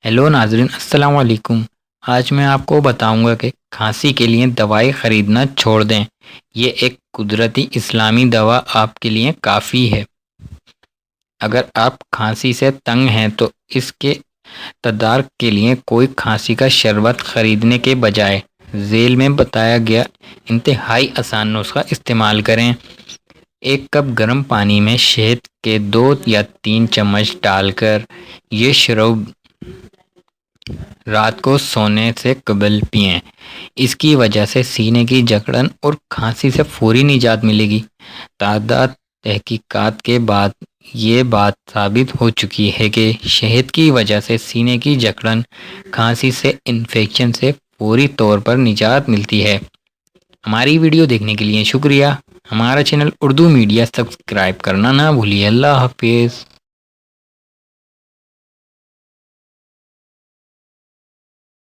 Hello ناظرین، السلام علیکم۔ آج میں آپ کو بتاؤں گا کہ کھانسی کے لیے دوائی خریدنا چھوڑ دیں۔ یہ ایک قدرتی اسلامی دوا آپ کے لیے کافی ہے۔ اگر آپ کھانسی سے تنگ ہیں تو اس کے تدارک کے لیے کوئی کھانسی کا شربت خریدنے کے بجائے ذیل میں بتایا گیا انتہائی آسان نسخہ استعمال کریں۔ ایک کپ گرم پانی میں شہد کے 2 یا 3 چمچ ڈال کر یہ شراب رات کو سونے سے قبل پئیں۔ اس کی وجہ سے سینے کی جکڑن اور کھانسی سے فوری نجات ملے گی۔ تحقیقات کے بعد یہ بات ثابت ہو چکی ہے کہ شہد کی وجہ سے سینے کی جکڑن، کھانسی سے انفیکشن سے فوری طور پر نجات ملتی ہے۔ ہماری ویڈیو دیکھنے کے لیے شکریہ۔ ہمارا چینل اردو میڈیا سبسکرائب کرنا نہ بھولیے۔ اللہ حافظ۔